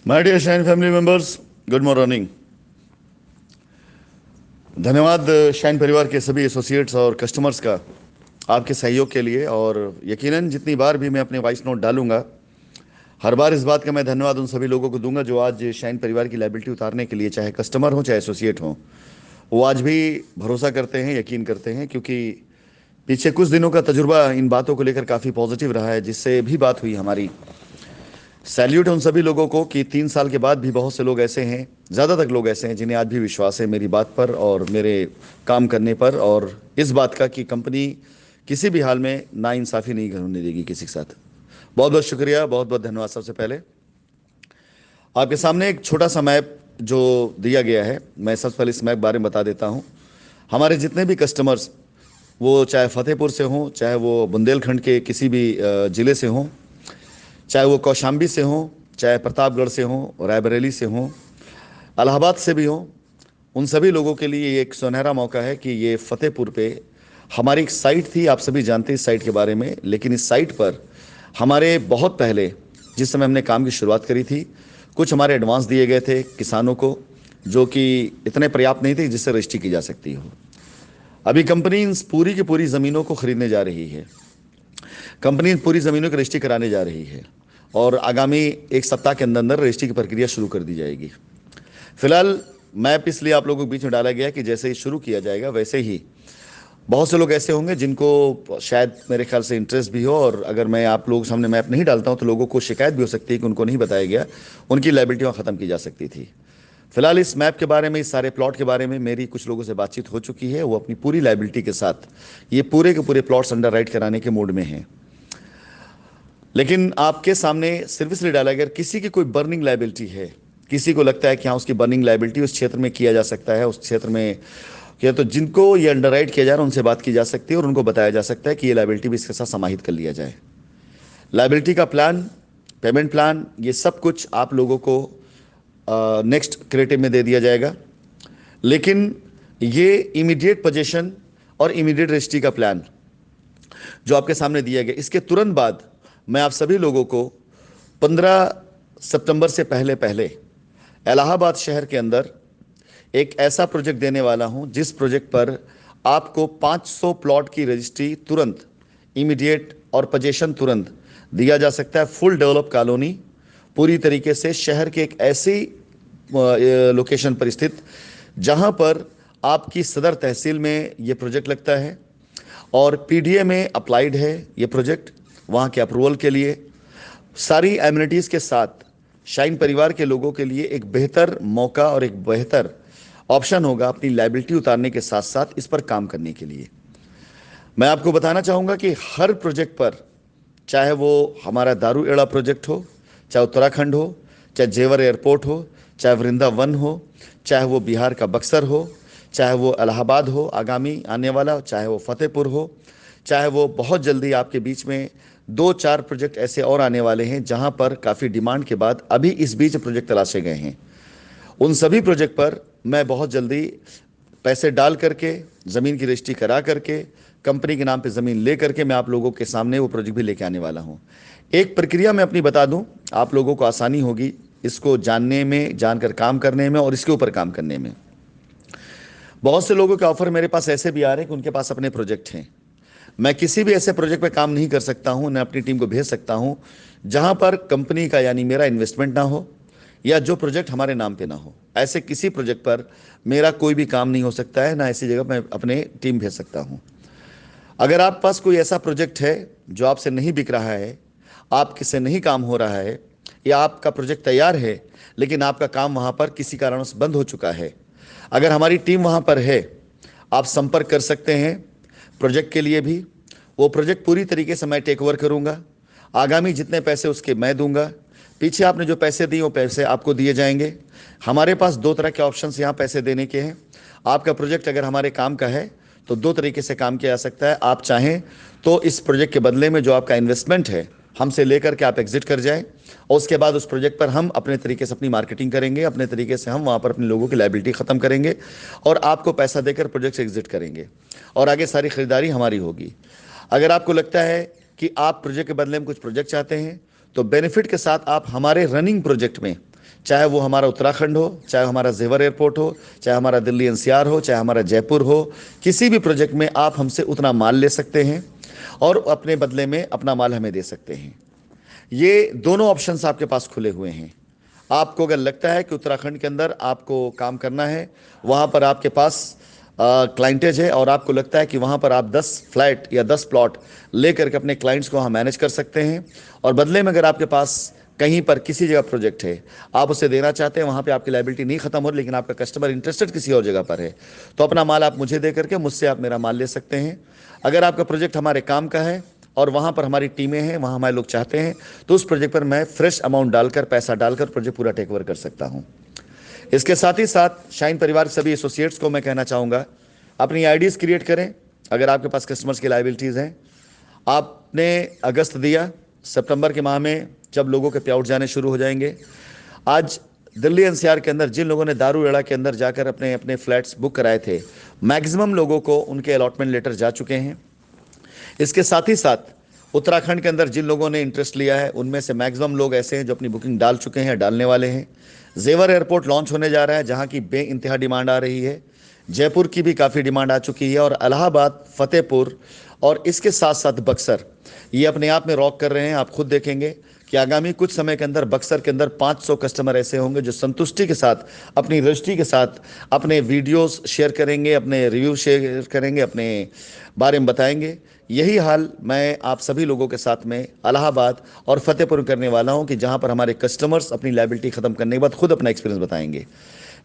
My dear Shine family members, good morning. धन्यवाद Shine परिवार के सभी एसोसिएट्स और कस्टमर्स का आपके सहयोग के लिए। और यकीनन जितनी बार भी मैं अपने वॉइस नोट डालूंगा, हर बार इस बात का मैं धन्यवाद उन सभी लोगों को दूंगा जो आज शाइन परिवार की लायबिलिटी उतारने के लिए, चाहे कस्टमर हो चाहे एसोसिएट हो, वो आज भी भरोसा करते हैं, यकीन करते हैं। क्योंकि पीछे कुछ दिनों का तजुर्बा इन बातों को लेकर काफ़ी पॉजिटिव रहा है, जिससे भी बात हुई हमारी। सैल्यूट है उन सभी लोगों को कि 3 साल के बाद भी बहुत से लोग ऐसे हैं, ज़्यादातर लोग ऐसे हैं जिन्हें आज भी विश्वास है मेरी बात पर और मेरे काम करने पर, और इस बात का कि कंपनी किसी भी हाल में नाइंसाफ़ी नहीं होने देगी किसी के साथ। बहुत बहुत शुक्रिया, बहुत बहुत धन्यवाद। सबसे पहले आपके सामने एक छोटा सा मैप जो दिया गया है, मैं सबसे पहले इस मैप के बारे में बता देता हूँ। हमारे जितने भी कस्टमर्स, वो चाहे फतेहपुर से हों, चाहे वो बुंदेलखंड के किसी भी ज़िले से हों, चाहे वो कौशाम्बी से हों, चाहे प्रतापगढ़ से हों, रायबरेली से हों, इलाहाबाद से भी हों, उन सभी लोगों के लिए ये एक सुनहरा मौका है कि ये फतेहपुर पे हमारी एक साइट थी। आप सभी जानते हैं इस साइट के बारे में, लेकिन इस साइट पर हमारे बहुत पहले जिस समय हमने काम की शुरुआत करी थी, कुछ हमारे एडवांस दिए गए थे किसानों को, जो कि इतने पर्याप्त नहीं थे जिससे रजिस्ट्री की जा सकती हो। अभी कंपनी इन पूरी की पूरी ज़मीनों को खरीदने जा रही है। कंपनी इन पूरी ज़मीनों की रजिस्ट्री कराने जा रही है और आगामी एक सप्ताह के अंदर अंदर रजिस्ट्री की प्रक्रिया शुरू कर दी जाएगी। फिलहाल मैप इसलिए आप लोगों के बीच में डाला गया कि जैसे ही शुरू किया जाएगा वैसे ही बहुत से लोग ऐसे होंगे जिनको शायद मेरे ख्याल से इंटरेस्ट भी हो, और अगर मैं आप लोगों के सामने मैप नहीं डालता हूं तो लोगों को शिकायत भी हो सकती है कि उनको नहीं बताया गया, उनकी लायबिलिटी वहाँ ख़त्म की जा सकती थी। फिलहाल इस मैप के बारे में, इस सारे प्लॉट के बारे में मेरी कुछ लोगों से बातचीत हो चुकी है। वो अपनी पूरी लायबिलिटी के साथ ये पूरे के पूरे प्लॉट्स अंडर राइट कराने के मूड में हैं। लेकिन आपके सामने सिर्फ इसलिए डाला गया, किसी की कोई बर्निंग लायबिलिटी है, किसी को लगता है कि हाँ उसकी बर्निंग लायबिलिटी उस क्षेत्र में किया जा सकता है, उस क्षेत्र में किया, तो जिनको ये अंडरराइट किया जा रहा है उनसे बात की जा सकती है और उनको बताया जा सकता है कि ये लायबिलिटी भी इसके साथ समाहित कर लिया जाए। लायबिलिटी का प्लान, पेमेंट प्लान, ये सब कुछ आप लोगों को नेक्स्ट क्रिएटिव में दे दिया जाएगा। लेकिन ये इमीडिएट पोजीशन और इमीडिएट रजिस्ट्री का प्लान जो आपके सामने दिया गया, इसके तुरंत बाद मैं आप सभी लोगों को 15 सितंबर से पहले पहले इलाहाबाद शहर के अंदर एक ऐसा प्रोजेक्ट देने वाला हूं जिस प्रोजेक्ट पर आपको 500 प्लॉट की रजिस्ट्री तुरंत, इमीडिएट और पोजीशन तुरंत दिया जा सकता है। फुल डेवलप कॉलोनी, पूरी तरीके से शहर के एक ऐसी लोकेशन पर स्थित जहां पर आपकी सदर तहसील में ये प्रोजेक्ट लगता है और पीडीए में अप्लाइड है ये प्रोजेक्ट। वहाँ के अप्रूवल के लिए सारी एमिनिटीज़ के साथ शाइन परिवार के लोगों के लिए एक बेहतर मौका और एक बेहतर ऑप्शन होगा अपनी लायबिलिटी उतारने के साथ साथ इस पर काम करने के लिए। मैं आपको बताना चाहूँगा कि हर प्रोजेक्ट पर, चाहे वो हमारा दारूएड़ा प्रोजेक्ट हो, चाहे उत्तराखंड हो, चाहे जेवर एयरपोर्ट हो, चाहे वृंदावन हो, चाहे वो बिहार का बक्सर हो, चाहे वो इलाहाबाद हो आगामी आने वाला, चाहे वो फतेहपुर हो, चाहे वो बहुत जल्दी आपके बीच में 2-4 प्रोजेक्ट ऐसे और आने वाले हैं जहां पर काफ़ी डिमांड के बाद अभी इस बीच प्रोजेक्ट तलाशे गए हैं, उन सभी प्रोजेक्ट पर मैं बहुत जल्दी पैसे डाल करके, ज़मीन की रजिस्ट्री करा करके, कंपनी के नाम पे ज़मीन ले करके मैं आप लोगों के सामने वो प्रोजेक्ट भी लेके आने वाला हूँ। एक प्रक्रिया मैं अपनी बता दूँ, आप लोगों को आसानी होगी इसको जानने में, जानकर काम करने में और इसके ऊपर काम करने में। बहुत से लोगों के ऑफर मेरे पास ऐसे भी आ रहे हैं कि उनके पास अपने प्रोजेक्ट हैं। मैं किसी भी ऐसे प्रोजेक्ट पे काम नहीं कर सकता हूं, न अपनी टीम को भेज सकता हूं जहां पर कंपनी का यानी मेरा इन्वेस्टमेंट ना हो या जो प्रोजेक्ट हमारे नाम पे ना हो। ऐसे किसी प्रोजेक्ट पर मेरा कोई भी काम नहीं हो सकता है, ना ऐसी जगह मैं अपने टीम भेज सकता हूं। अगर आप पास कोई ऐसा प्रोजेक्ट है जो आपसे नहीं बिक रहा है, आपके से नहीं काम हो रहा है, या आपका प्रोजेक्ट तैयार है लेकिन आपका काम वहां पर किसी कारणवश बंद हो चुका है, अगर हमारी टीम वहां पर है, आप संपर्क कर सकते हैं प्रोजेक्ट के लिए भी। वो प्रोजेक्ट पूरी तरीके से मैं टेक ओवर करूंगा, आगामी जितने पैसे उसके मैं दूंगा, पीछे आपने जो पैसे दिए वो पैसे आपको दिए जाएंगे। हमारे पास 2 तरह के ऑप्शंस यहाँ पैसे देने के हैं। आपका प्रोजेक्ट अगर हमारे काम का है तो 2 तरीके से काम किया जा सकता है। आप चाहें तो इस प्रोजेक्ट के बदले में जो आपका इन्वेस्टमेंट है हमसे लेकर के आप एग्जिट कर जाएं, और उसके बाद उस प्रोजेक्ट पर हम अपने तरीके से अपनी मार्केटिंग करेंगे, अपने तरीके से हम वहाँ पर अपने लोगों की लायबिलिटी ख़त्म करेंगे और आपको पैसा देकर प्रोजेक्ट से एग्जिट करेंगे और आगे सारी खरीदारी हमारी होगी। अगर आपको लगता है कि आप प्रोजेक्ट के बदले में कुछ प्रोजेक्ट चाहते हैं तो बेनिफिट के साथ आप हमारे रनिंग प्रोजेक्ट में चाहे वो हमारा उत्तराखंड हो, चाहे हमारा जेवर एयरपोर्ट हो, चाहे हमारा दिल्ली एनसीआर हो, चाहे हमारा जयपुर हो, किसी भी प्रोजेक्ट में आप हमसे उतना माल ले सकते हैं और अपने बदले में अपना माल हमें दे सकते हैं। ये दोनों ऑप्शंस आपके पास खुले हुए हैं। आपको अगर लगता है कि उत्तराखंड के अंदर आपको काम करना है, वहाँ पर आपके पास क्लाइंटेज है और आपको लगता है कि वहाँ पर आप 10 फ्लैट या 10 प्लॉट लेकर के अपने क्लाइंट्स को वहाँ मैनेज कर सकते हैं, और बदले में अगर आपके पास कहीं पर किसी जगह प्रोजेक्ट है, आप उसे देना चाहते हैं, वहाँ पे आपकी लायबिलिटी नहीं खत्म हो रही, लेकिन आपका कस्टमर इंटरेस्टेड किसी और जगह पर है, तो अपना माल आप मुझे दे करके मुझसे आप मेरा माल ले सकते हैं। अगर आपका प्रोजेक्ट हमारे काम का है और वहाँ पर हमारी टीमें हैं, वहाँ हमारे लोग चाहते हैं, तो उस प्रोजेक्ट पर मैं फ्रेश अमाउंट डालकर, पैसा डालकर प्रोजेक्ट पूरा टेक ओवर कर सकता हूँ। इसके साथ ही साथ शाइन परिवार के सभी एसोसिएट्स को मैं कहना चाहूँगा, अपनी आईडीज़ क्रिएट करें। अगर आपके पास कस्टमर्स की लायबिलिटीज़ हैं, आपने अगस्त दिया, सितंबर के माह में जब लोगों के पे आउट जाने शुरू हो जाएंगे, आज दिल्ली एनसीआर के अंदर जिन लोगों ने दारूरेड़ा के अंदर जाकर अपने अपने फ्लैट्स बुक कराए थे, मैक्सिमम लोगों को उनके अलॉटमेंट लेटर जा चुके हैं। इसके साथ ही साथ उत्तराखंड के अंदर जिन लोगों ने इंटरेस्ट लिया है, उनमें से मैक्सिमम लोग ऐसे हैं जो अपनी बुकिंग डाल चुके हैं, डालने वाले हैं। जेवर एयरपोर्ट लॉन्च होने जा रहा है, जहां की बेइंतहा डिमांड आ रही है। जयपुर की भी काफ़ी डिमांड आ चुकी है, और इलाहाबाद, फतेहपुर और इसके साथ साथ बक्सर, ये अपने आप में रॉक कर रहे हैं। आप खुद देखेंगे कि आगामी कुछ समय के अंदर बक्सर के अंदर 500 कस्टमर ऐसे होंगे जो संतुष्टि के साथ, अपनी रजिस्ट्री के साथ अपने वीडियोस शेयर करेंगे, अपने रिव्यू शेयर करेंगे, अपने बारे में बताएंगे। यही हाल मैं आप सभी लोगों के साथ में इलाहाबाद और फतेहपुर करने वाला हूं, कि जहां पर हमारे कस्टमर्स अपनी लायबिलिटी ख़त्म करने के बाद खुद अपना एक्सपीरियंस बताएंगे।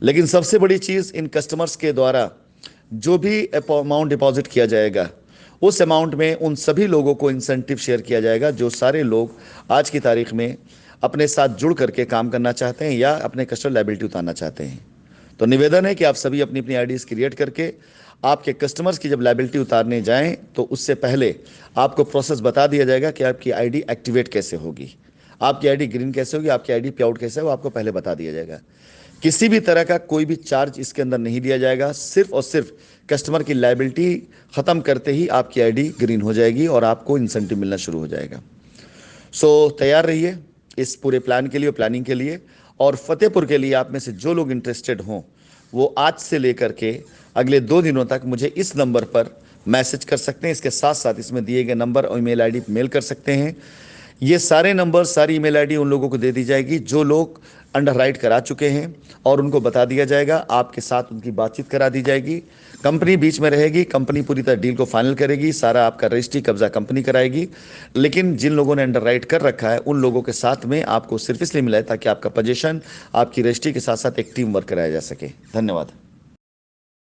लेकिन सबसे बड़ी चीज़, इन कस्टमर्स के द्वारा जो भी अमाउंट डिपॉजिट किया जाएगा, उस अमाउंट में उन सभी लोगों को इंसेंटिव शेयर किया जाएगा जो सारे लोग आज की तारीख में अपने साथ जुड़ करके काम करना चाहते हैं या अपने कस्टमर लायबिलिटी उतारना चाहते हैं। तो निवेदन है कि आप सभी अपनी अपनी आईडीज़ क्रिएट करके आपके कस्टमर्स की जब लायबिलिटी उतारने जाएं, तो उससे पहले आपको प्रोसेस बता दिया जाएगा कि आपकी आईडी एक्टिवेट कैसे होगी, आपकी आईडी ग्रीन कैसे होगी, आपकी आईडी पे आउट कैसे है, वो आपको पहले बता दिया जाएगा। किसी भी तरह का कोई भी चार्ज इसके अंदर नहीं दिया जाएगा। सिर्फ और सिर्फ कस्टमर की लायबिलिटी ख़त्म करते ही आपकी आईडी ग्रीन हो जाएगी और आपको इंसेंटिव मिलना शुरू हो जाएगा। सो तैयार रहिए इस पूरे प्लान के लिए, प्लानिंग के लिए। और फतेहपुर के लिए आप में से जो लोग इंटरेस्टेड हों, वो आज से लेकर के अगले 2 दिनों तक मुझे इस नंबर पर मैसेज कर सकते हैं। इसके साथ साथ इसमें दिए गए नंबर और ईमेल आईडी मेल कर सकते हैं। ये सारे नंबर, सारी ईमेल आईडी उन लोगों को दे दी जाएगी जो लोग अंडर राइट करा चुके हैं, और उनको बता दिया जाएगा, आपके साथ उनकी बातचीत करा दी जाएगी। कंपनी बीच में रहेगी, कंपनी पूरी तरह डील को फाइनल करेगी, सारा आपका रजिस्ट्री कब्जा कंपनी कराएगी। लेकिन जिन लोगों ने अंडर राइट कर रखा है, उन लोगों के साथ में आपको सिर्फ इसलिए मिला है ताकि आपका पोजीशन, आपकी रजिस्ट्री के साथ साथ एक टीम वर्क कराया जा सके। धन्यवाद।